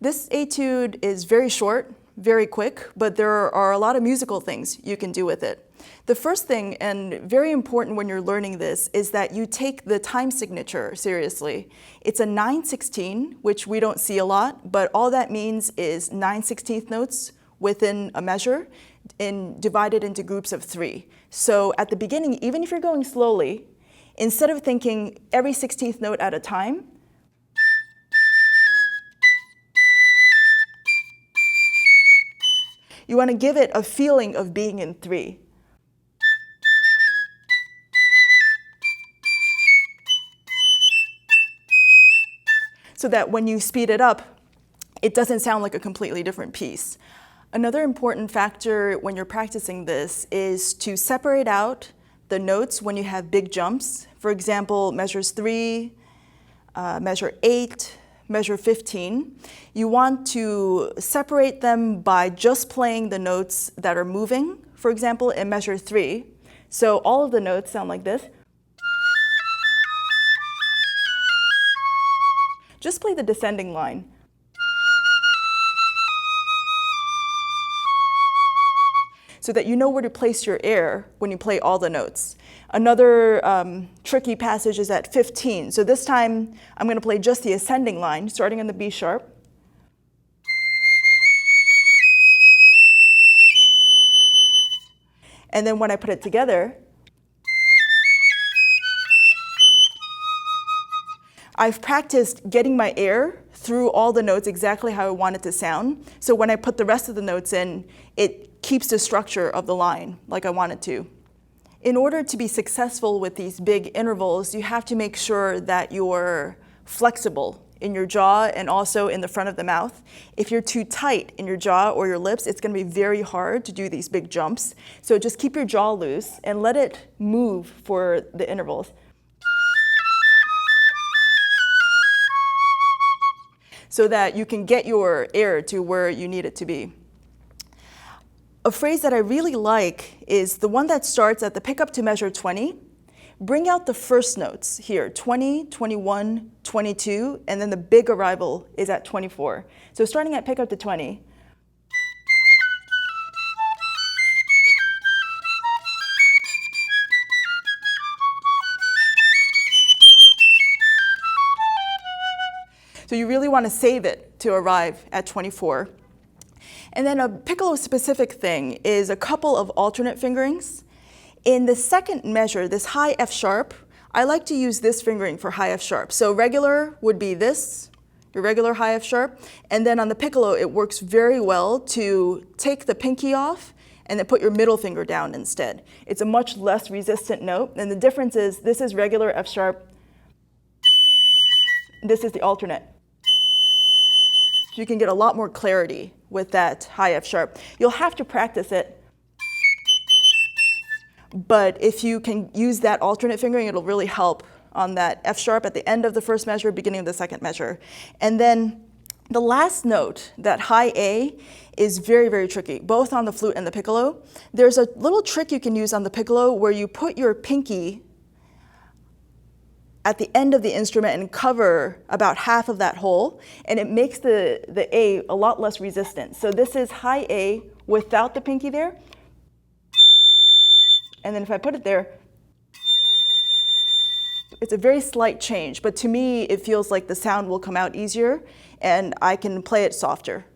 This etude is very short, very quick, but there are a lot of musical things you can do with it. The first thing, and very important when you're learning this, is that you take the time signature seriously. It's a 9/16, which we don't see a lot, but all that means is 9/16 notes within a measure and divided into groups of 3. So at the beginning, even if you're going slowly, instead of thinking every 16th note at a time, you want to give it a feeling of being in 3. So that when you speed it up, it doesn't sound like a completely different piece. Another important factor when you're practicing this is to separate out the notes when you have big jumps. For example, measures 3, measure 8, measure 15. You want to separate them by just playing the notes that are moving, for example, in measure 3. So all of the notes sound like this. Just play the descending line. So that you know where to place your air when you play all the notes. Another tricky passage is at 15. So this time, I'm going to play just the ascending line, starting on the B sharp. And then when I put it together, I've practiced getting my air through all the notes exactly how I want it to sound. So when I put the rest of the notes in, it keeps the structure of the line like I want it to. In order to be successful with these big intervals, you have to make sure that you're flexible in your jaw and also in the front of the mouth. If you're too tight in your jaw or your lips, it's going to be very hard to do these big jumps. So just keep your jaw loose and let it move for the intervals. So that you can get your air to where you need it to be. A phrase that I really like is the one that starts at the pickup to measure 20. Bring out the first notes here, 20, 21, 22, and then the big arrival is at 24. So starting at pickup to 20. So you really want to save it to arrive at 24. And then a piccolo specific thing is a couple of alternate fingerings. In the second measure, this high F sharp, I like to use this fingering for high F sharp. So regular would be this, your regular high F sharp. And then on the piccolo, it works very well to take the pinky off and then put your middle finger down instead. It's a much less resistant note. And the difference is this is regular F sharp. This is the alternate. You can get a lot more clarity with that high F sharp. You'll have to practice it, but if you can use that alternate fingering, it'll really help on that F sharp at the end of the first measure, beginning of the second measure. And then the last note, that high A, is very, very tricky, both on the flute and the piccolo. There's a little trick you can use on the piccolo where you put your pinky at the end of the instrument and cover about half of that hole, and it makes the A a lot less resistant. So this is high A without the pinky there. And then if I put it there, it's a very slight change, but to me, it feels like the sound will come out easier and I can play it softer.